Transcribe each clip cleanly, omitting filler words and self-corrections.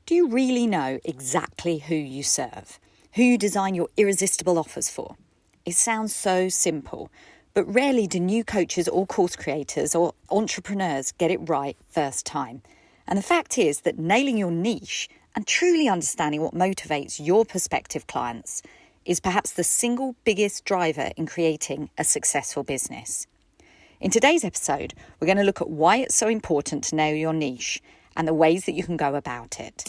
Do you really know exactly who you serve? Who you design your irresistible offers for? It sounds so simple, but rarely do new coaches or course creators or entrepreneurs get it right first time. And the fact is that nailing your niche and truly understanding what motivates your prospective clients is perhaps the single biggest driver in creating a successful business. In today's episode, we're going to look at why it's so important to nail your niche and the ways that you can go about it.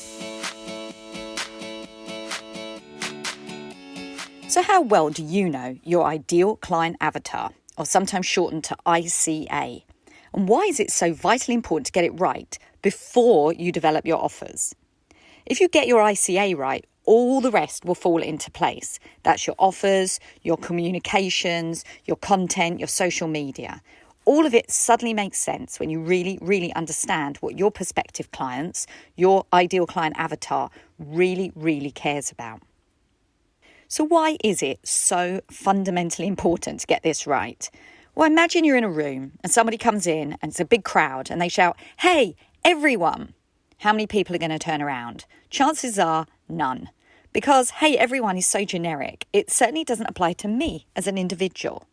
So how well do you know your ideal client avatar, or sometimes shortened to ICA? And why is it so vitally important to get it right before you develop your offers? If you get your ICA right, all the rest will fall into place. That's your offers, your communications, your content, your social media. All of it suddenly makes sense when you really understand what your prospective clients, your ideal client avatar, really cares about. So why is it so fundamentally important to get this right? Well, imagine you're in a room and somebody comes in and it's a big crowd and they shout, "Hey, everyone!" How many people are going to turn around? Chances are none. Because, hey, everyone is so generic. It certainly doesn't apply to me as an individual.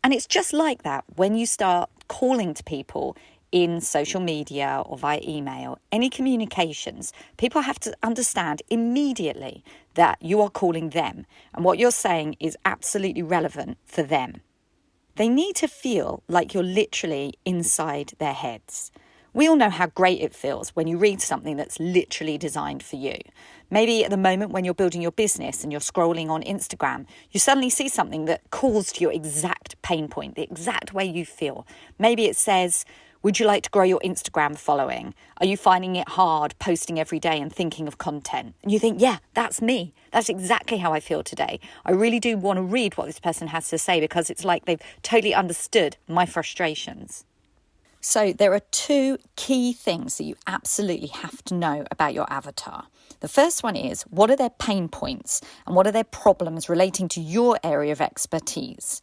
And it's just like that when you start calling to people in social media or via email, any communications, people have to understand immediately that you are calling them and what you're saying is absolutely relevant for them. They need to feel like you're literally inside their heads. We all know how great it feels when you read something that's literally designed for you. Maybe at the moment when you're building your business and you're scrolling on Instagram, you suddenly see something that calls to your exact pain point, the exact way you feel. Maybe it says, "Would you like to grow your Instagram following? Are you finding it hard posting every day and thinking of content?" And you think, yeah, that's me. That's exactly how I feel today. I really do want to read what this person has to say because it's like they've totally understood my frustrations. So there are two key things that you absolutely have to know about your avatar. The first one is, what are their pain points and what are their problems relating to your area of expertise?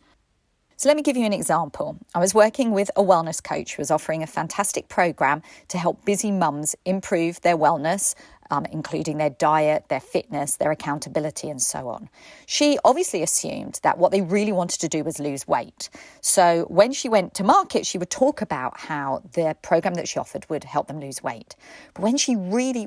So let me give you an example. I was working with a wellness coach who was offering a fantastic program to help busy mums improve their wellness, including their diet, their fitness, their accountability, and so on. She obviously assumed that what they really wanted to do was lose weight. So when she went to market, she would talk about how the program that she offered would help them lose weight. But when she really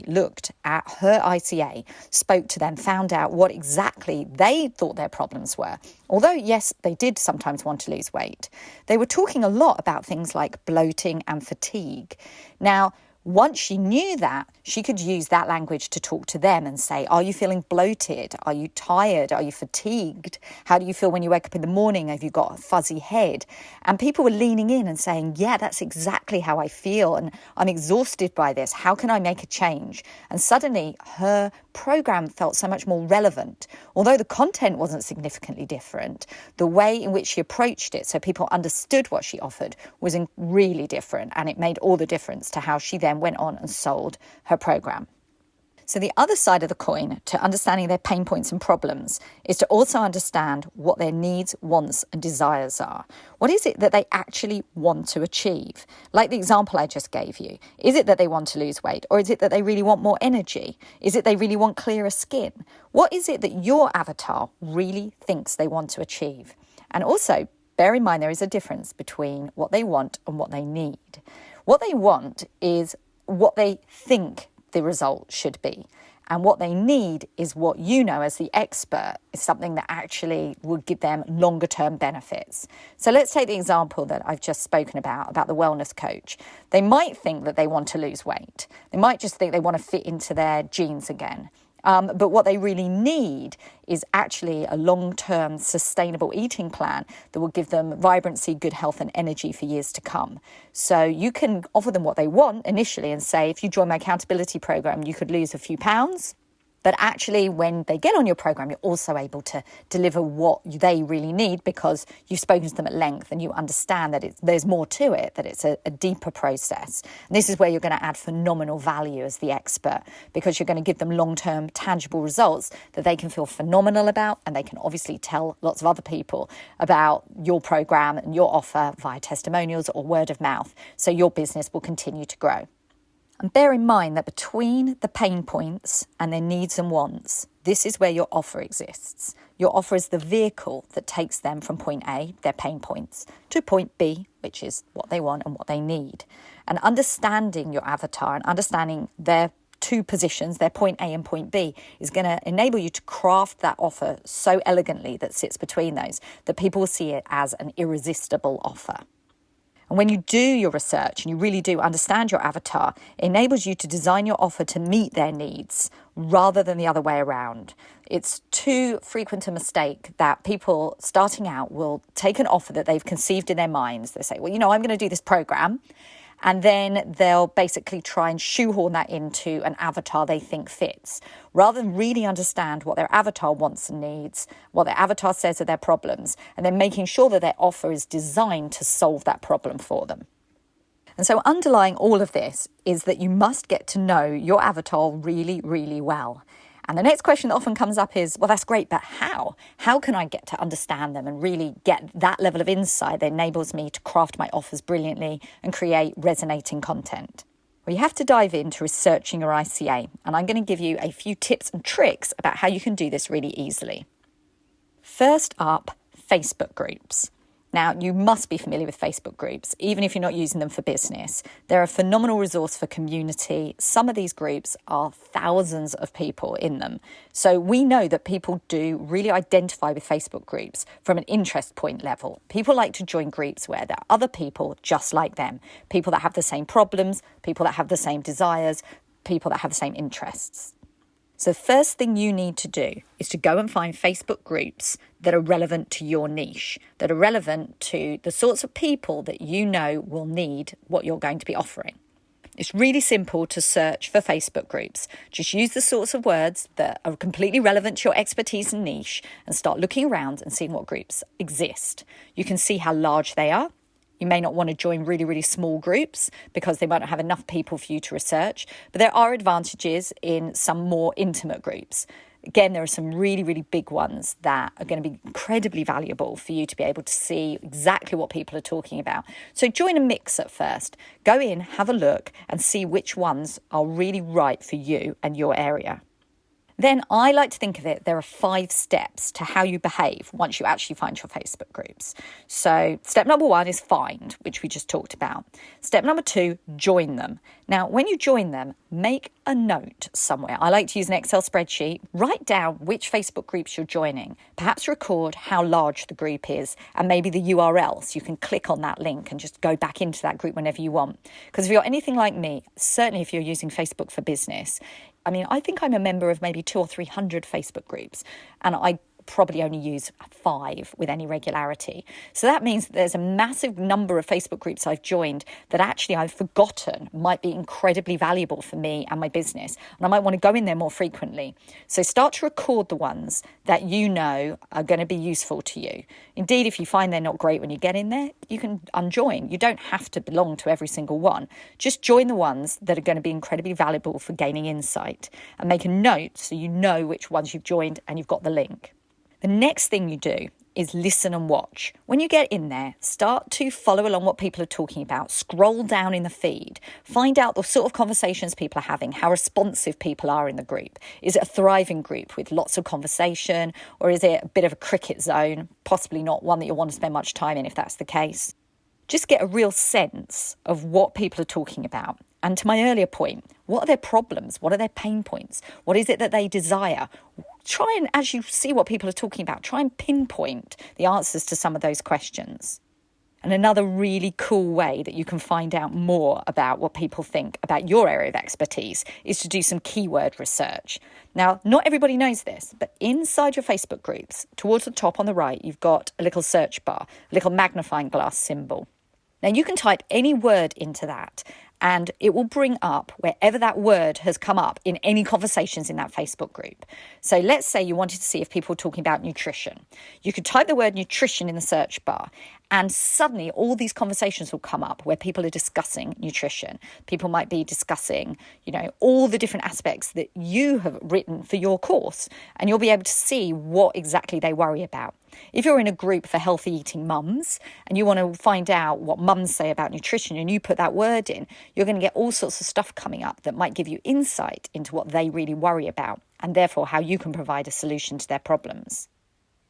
looked at her ICA, spoke to them, found out what exactly they thought their problems were, although, yes, they did sometimes want to lose weight, they were talking a lot about things like bloating and fatigue. Now, once she knew that, she could use that language to talk to them and say, are you feeling bloated? Are you tired? Are you fatigued? How do you feel when you wake up in the morning? Have you got a fuzzy head? And people were leaning in and saying, yeah, that's exactly how I feel. And I'm exhausted by this. How can I make a change? And suddenly her program felt so much more relevant. Although the content wasn't significantly different, the way in which she approached it, so people understood what she offered, was really different. And it made all the difference to how she then went on and sold her program. So the other side of the coin to understanding their pain points and problems is to also understand what their needs, wants and desires are. What is it that they actually want to achieve? Like the example I just gave you. Is it that they want to lose weight, or is it that they really want more energy? Is it they really want clearer skin? What is it that your avatar really thinks they want to achieve? And also, bear in mind there is a difference between what they want and what they need. What they want is what they think the result should be. And what they need is what you know as the expert is something that actually would give them longer term benefits. So let's take the example that I've just spoken about the wellness coach. They might think that they want to lose weight. They might just think they want to fit into their jeans again. But what they really need is actually a long-term sustainable eating plan that will give them vibrancy, good health and energy for years to come. So you can offer them what they want initially and say, if you join my accountability program, you could lose a few pounds. But actually, when they get on your program, you're also able to deliver what they really need because you've spoken to them at length and you understand that there's more to it, that it's a deeper process. And this is where you're going to add phenomenal value as the expert because you're going to give them long-term tangible results that they can feel phenomenal about, and they can obviously tell lots of other people about your program and your offer via testimonials or word of mouth. So your business will continue to grow. And bear in mind that between the pain points and their needs and wants, this is where your offer exists. Your offer is the vehicle that takes them from point A, their pain points, to point B, which is what they want and what they need. And understanding your avatar and understanding their two positions, their point A and point B, is going to enable you to craft that offer so elegantly that sits between those, that people will see it as an irresistible offer. And when you do your research and you really do understand your avatar, it enables you to design your offer to meet their needs rather than the other way around. It's too frequent a mistake that people starting out will take an offer that they've conceived in their minds. They say, well, I'm going to do this program. And then they'll basically try and shoehorn that into an avatar they think fits, rather than really understand what their avatar wants and needs, what their avatar says are their problems, and then making sure that their offer is designed to solve that problem for them. And so underlying all of this is that you must get to know your avatar really, really well. And the next question that often comes up is, well, that's great, but how? How can I get to understand them and really get that level of insight that enables me to craft my offers brilliantly and create resonating content? Well, you have to dive into researching your ICA, and I'm going to give you a few tips and tricks about how you can do this really easily. First up, Facebook groups. Now, you must be familiar with Facebook groups, even if you're not using them for business. They're a phenomenal resource for community. Some of these groups are thousands of people in them. So we know that people do really identify with Facebook groups from an interest point level. People like to join groups where there are other people just like them, people that have the same problems, people that have the same desires, people that have the same interests. So the first thing you need to do is to go and find Facebook groups that are relevant to your niche, that are relevant to the sorts of people that you know will need what you're going to be offering. It's really simple to search for Facebook groups. Just use the sorts of words that are completely relevant to your expertise and niche and start looking around and seeing what groups exist. You can see how large they are. You may not want to join really, really small groups because they might not have enough people for you to research, but there are advantages in some more intimate groups. Again, there are some really, really big ones that are going to be incredibly valuable for you to be able to see exactly what people are talking about. So join a mix at first. Go in, have a look, and see which ones are really right for you and your area. Then I like to think of it, there are 5 steps to how you behave once you actually find your Facebook groups. So step number 1 is find, which we just talked about. Step number 2, join them. Now, when you join them, make a note somewhere. I like to use an Excel spreadsheet. Write down which Facebook groups you're joining. Perhaps record how large the group is and maybe the URL so you can click on that link and just go back into that group whenever you want. Because if you're anything like me, certainly if you're using Facebook for business, I think I'm a member of maybe 200 or 300 Facebook groups, and I probably only use 5 with any regularity. So that means that there's a massive number of Facebook groups I've joined that actually I've forgotten might be incredibly valuable for me and my business. And I might want to go in there more frequently. So start to record the ones that you know are going to be useful to you. Indeed, if you find they're not great when you get in there, you can unjoin. You don't have to belong to every single one. Just join the ones that are going to be incredibly valuable for gaining insight, and make a note so you know which ones you've joined and you've got the link. The next thing you do is listen and watch. When you get in there, start to follow along what people are talking about. Scroll down in the feed. Find out the sort of conversations people are having, how responsive people are in the group. Is it a thriving group with lots of conversation, or is it a bit of a cricket zone? Possibly not one that you'll want to spend much time in if that's the case. Just get a real sense of what people are talking about. And to my earlier point, what are their problems? What are their pain points? What is it that they desire? Try and, as you see what people are talking about, try and pinpoint the answers to some of those questions. And another really cool way that you can find out more about what people think about your area of expertise is to do some keyword research. Now, not everybody knows this, but inside your Facebook groups, towards the top on the right, you've got a little search bar, a little magnifying glass symbol. Now, you can type any word into that, and it will bring up wherever that word has come up in any conversations in that Facebook group. So let's say you wanted to see if people were talking about nutrition. You could type the word nutrition in the search bar, And suddenly all these conversations will come up where people are discussing nutrition. People might be discussing, all the different aspects that you have written for your course, and you'll be able to see what exactly they worry about. If you're in a group for healthy eating mums and you want to find out what mums say about nutrition and you put that word in, you're going to get all sorts of stuff coming up that might give you insight into what they really worry about and therefore how you can provide a solution to their problems.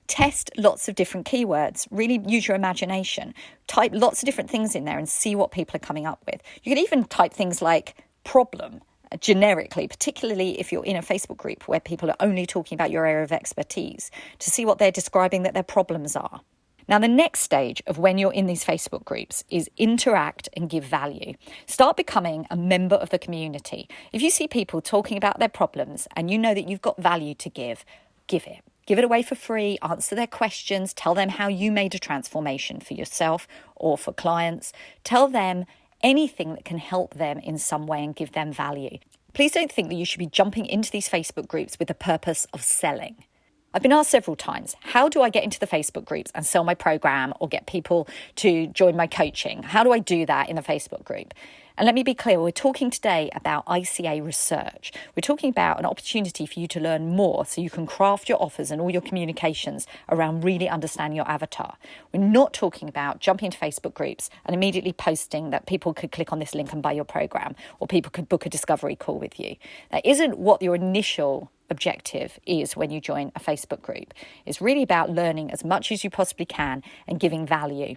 Test lots of different keywords. Really use your imagination. Type lots of different things in there and see what people are coming up with. You can even type things like problem generically, particularly if you're in a Facebook group where people are only talking about your area of expertise, to see what they're describing that their problems are. Now, the next stage of when you're in these Facebook groups is interact and give value. Start becoming a member of the community. If you see people talking about their problems and you know that you've got value to give it. Give it away for free, answer their questions, tell them how you made a transformation for yourself or for clients. Tell them anything that can help them in some way and give them value. Please don't think that you should be jumping into these Facebook groups with the purpose of selling. I've been asked several times, how do I get into the Facebook groups and sell my program or get people to join my coaching? How do I do that in the Facebook group? And let me be clear, we're talking today about ICA research. We're talking about an opportunity for you to learn more so you can craft your offers and all your communications around really understanding your avatar. We're not talking about jumping into Facebook groups and immediately posting that people could click on this link and buy your program, or people could book a discovery call with you. That isn't what your initial objective is when you join a Facebook group. It's really about learning as much as you possibly can and giving value.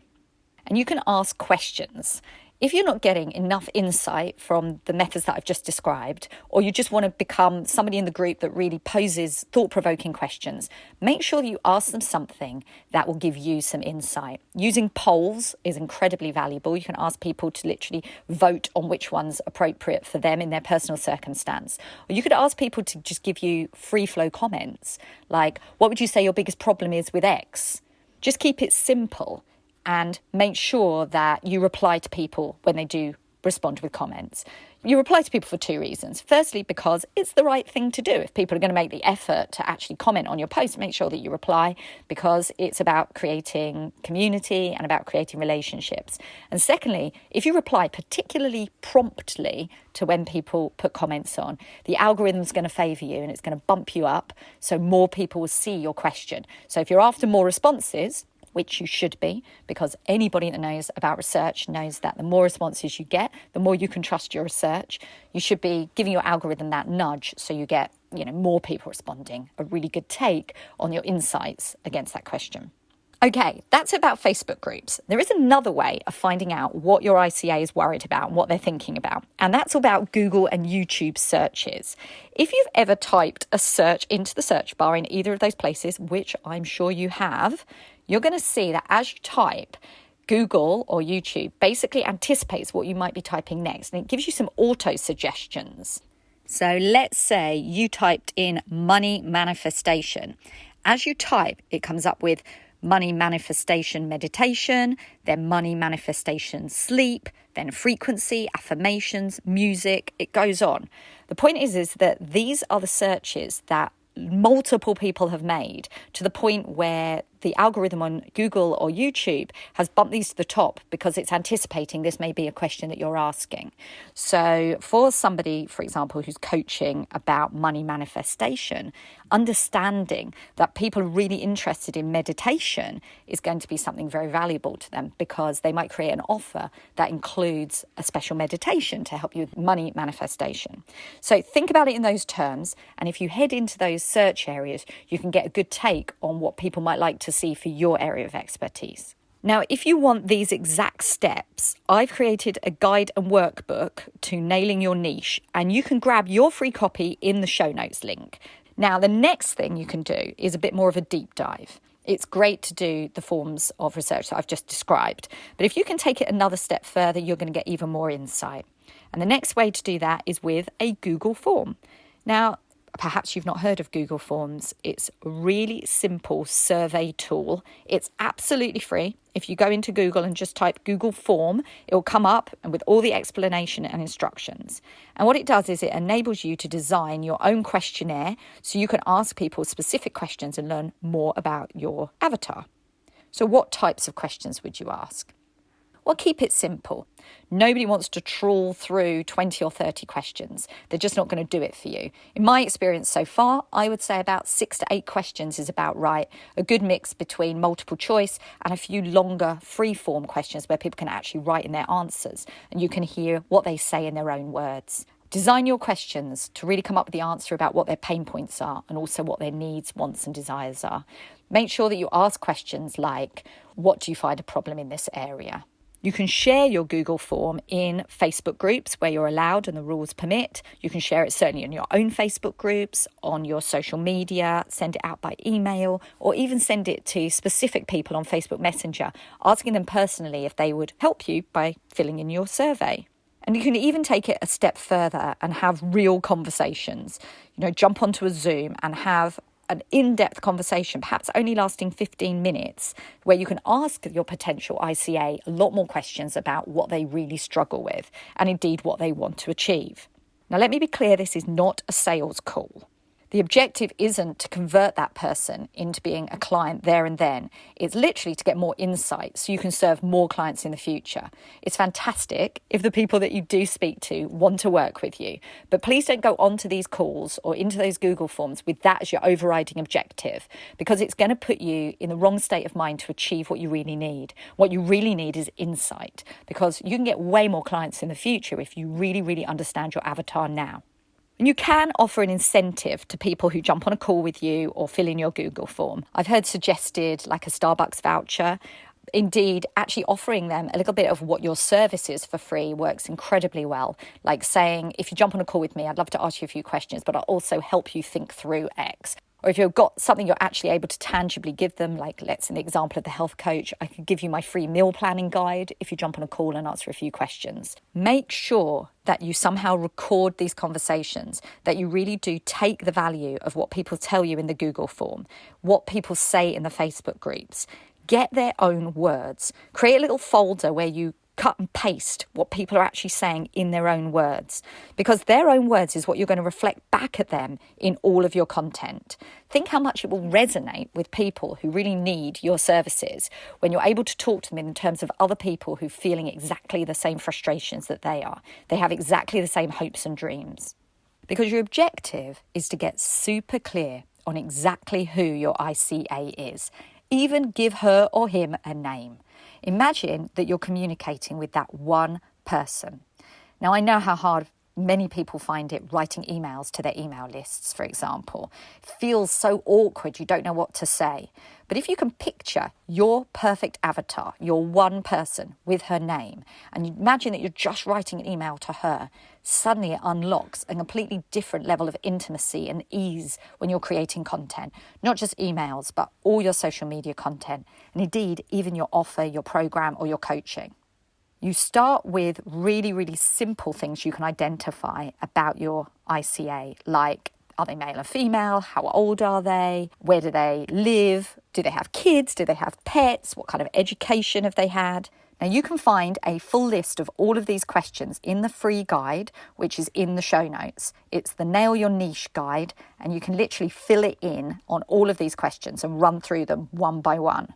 And you can ask questions. If you're not getting enough insight from the methods that I've just described, or you just want to become somebody in the group that really poses thought-provoking questions, make sure you ask them something that will give you some insight. Using polls is incredibly valuable. You can ask people to literally vote on which one's appropriate for them in their personal circumstance. Or you could ask people to just give you free-flow comments, like, what would you say your biggest problem is with X? Just keep it simple. And make sure that you reply to people when they do respond with comments. You reply to people for two reasons. Firstly, because it's the right thing to do. If people are going to make the effort to actually comment on your post, make sure that you reply, because it's about creating community and about creating relationships. And secondly, if you reply particularly promptly to when people put comments on, the algorithm's going to favour you and it's going to bump you up so more people will see your question. So if you're after more responses, which you should be, because anybody that knows about research knows that the more responses you get, the more you can trust your research. You should be giving your algorithm that nudge so you get, more people responding, a really good take on your insights against that question. Okay, that's about Facebook groups. There is another way of finding out what your ICA is worried about and what they're thinking about, and that's about Google and YouTube searches. If you've ever typed a search into the search bar in either of those places, which I'm sure you have, you're going to see that as you type, Google or YouTube basically anticipates what you might be typing next, and it gives you some auto suggestions. So let's say you typed in money manifestation. As you type, it comes up with money manifestation meditation, then money manifestation sleep, then frequency, affirmations, music, it goes on. The point is that these are the searches that multiple people have made, to the point where the algorithm on Google or YouTube has bumped these to the top because it's anticipating this may be a question that you're asking. So for somebody, for example, who's coaching about money manifestation, understanding that people are really interested in meditation is going to be something very valuable to them, because they might create an offer that includes a special meditation to help you with money manifestation. So think about it in those terms, and if you head into those search areas, you can get a good take on what people might like to see for your area of expertise. Now, if you want these exact steps, I've created a guide and workbook to nailing your niche, and you can grab your free copy in the show notes link. Now, the next thing you can do is a bit more of a deep dive. It's great to do the forms of research that I've just described, but if you can take it another step further, you're going to get even more insight. And the next way to do that is with a Google form. Now, perhaps you've not heard of Google Forms. It's a really simple survey tool. It's absolutely free. If you go into Google and just type Google Form, it will come up and with all the explanation and instructions. And what it does is it enables you to design your own questionnaire so you can ask people specific questions and learn more about your avatar. So what types of questions would you ask? Well, keep it simple. Nobody wants to trawl through 20 or 30 questions. They're just not going to do it for you. In my experience so far, I would say about 6 to 8 questions is about right. A good mix between multiple choice and a few longer free-form questions where people can actually write in their answers and you can hear what they say in their own words. Design your questions to really come up with the answer about what their pain points are and also what their needs, wants and desires are. Make sure that you ask questions like, what do you find a problem in this area? You can share your Google form in Facebook groups where you're allowed and the rules permit. You can share it certainly in your own Facebook groups, on your social media, send it out by email, or even send it to specific people on Facebook Messenger, asking them personally if they would help you by filling in your survey. And you can even take it a step further and have real conversations. Jump onto a Zoom and have an in-depth conversation, perhaps only lasting 15 minutes, where you can ask your potential ICA a lot more questions about what they really struggle with and indeed what they want to achieve. Now, let me be clear, this is not a sales call. The objective isn't to convert that person into being a client there and then. It's literally to get more insight so you can serve more clients in the future. It's fantastic if the people that you do speak to want to work with you, but please don't go onto these calls or into those Google forms with that as your overriding objective, because it's going to put you in the wrong state of mind to achieve what you really need. What you really need is insight, because you can get way more clients in the future if you really, really understand your avatar now. And you can offer an incentive to people who jump on a call with you or fill in your Google form. I've heard suggested like a Starbucks voucher. Indeed, actually offering them a little bit of what your service is for free works incredibly well. Like saying, if you jump on a call with me, I'd love to ask you a few questions, but I'll also help you think through X. Or if you've got something you're actually able to tangibly give them, like let's in the example of the health coach, I could give you my free meal planning guide if you jump on a call and answer a few questions. Make sure that you somehow record these conversations, that you really do take the value of what people tell you in the Google form, what people say in the Facebook groups. Get their own words. Create a little folder where you cut and paste what people are actually saying in their own words, because their own words is what you're going to reflect back at them in all of your content. Think how much it will resonate with people who really need your services when you're able to talk to them in terms of other people who are feeling exactly the same frustrations that they are. They have exactly the same hopes and dreams. Because your objective is to get super clear on exactly who your ICA is. Even give her or him a name. Imagine that you're communicating with that one person. Now, I know how hard many people find it writing emails to their email lists, for example. It feels so awkward, you don't know what to say. But if you can picture your perfect avatar, your one person with her name, and you imagine that you're just writing an email to her, suddenly it unlocks a completely different level of intimacy and ease when you're creating content. Not just emails, but all your social media content, and indeed even your offer, your program, or your coaching. You start with really, really simple things you can identify about your ICA, like are they male or female? How old are they? Where do they live? Do they have kids? Do they have pets? What kind of education have they had? Now, you can find a full list of all of these questions in the free guide, which is in the show notes. It's the Nail Your Niche guide, and you can literally fill it in on all of these questions and run through them one by one.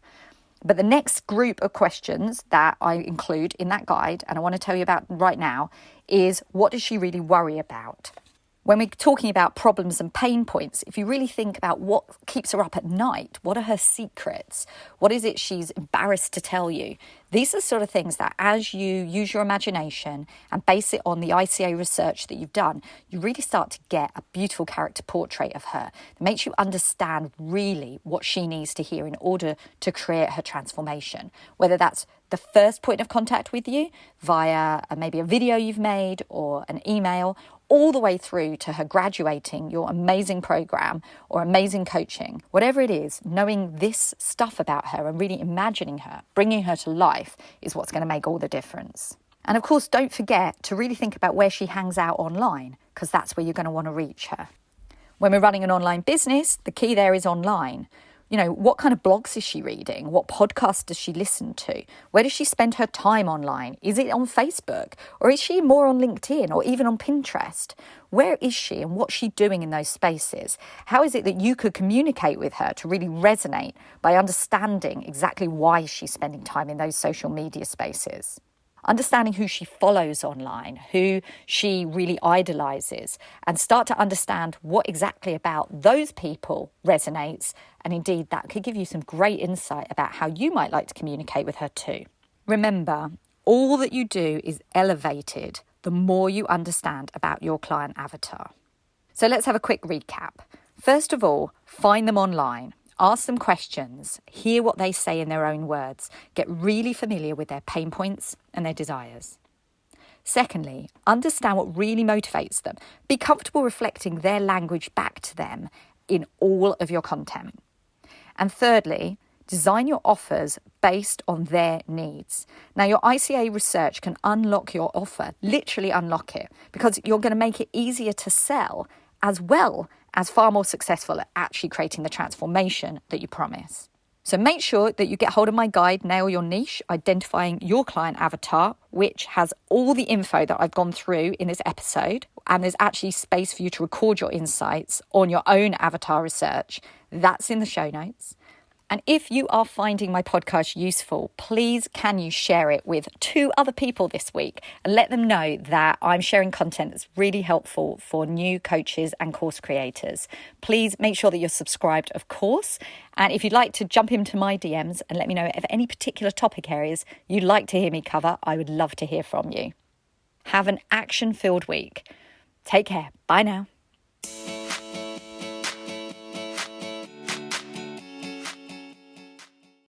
But the next group of questions that I include in that guide, and I want to tell you about right now, is what does she really worry about? When we're talking about problems and pain points, if you really think about what keeps her up at night, what are her secrets? What is it she's embarrassed to tell you? These are the sort of things that as you use your imagination and base it on the ICA research that you've done, you really start to get a beautiful character portrait of her. It makes you understand really what she needs to hear in order to create her transformation, whether that's the first point of contact with you via maybe a video you've made or an email, all the way through to her graduating your amazing program or amazing coaching. Whatever it is, knowing this stuff about her and really imagining her, bringing her to life is what's going to make all the difference. And of course, don't forget to really think about where she hangs out online, because that's where you're going to want to reach her. When we're running an online business, the key there is online. What kind of blogs is she reading? What podcasts does she listen to? Where does she spend her time online? Is it on Facebook? Or is she more on LinkedIn or even on Pinterest? Where is she and what's she doing in those spaces? How is it that you could communicate with her to really resonate by understanding exactly why she's spending time in those social media spaces? Understanding who she follows online, who she really idolizes, and start to understand what exactly about those people resonates. And indeed, that could give you some great insight about how you might like to communicate with her too. Remember, all that you do is elevated the more you understand about your client avatar. So let's have a quick recap. First of all, find them online. Ask them questions, hear what they say in their own words, get really familiar with their pain points and their desires. Secondly, understand what really motivates them. Be comfortable reflecting their language back to them in all of your content. And thirdly, design your offers based on their needs. Now, your ICA research can unlock your offer, literally unlock it, because you're going to make it easier to sell as well as far more successful at actually creating the transformation that you promise. So make sure that you get hold of my guide, Nail Your Niche, Identifying Your Client Avatar, which has all the info that I've gone through in this episode. And there's actually space for you to record your insights on your own avatar research. That's in the show notes. And if you are finding my podcast useful, please can you share it with 2 other people this week and let them know that I'm sharing content that's really helpful for new coaches and course creators. Please make sure that you're subscribed, of course. And if you'd like to jump into my DMs and let me know of any particular topic areas you'd like to hear me cover, I would love to hear from you. Have an action-filled week. Take care. Bye now.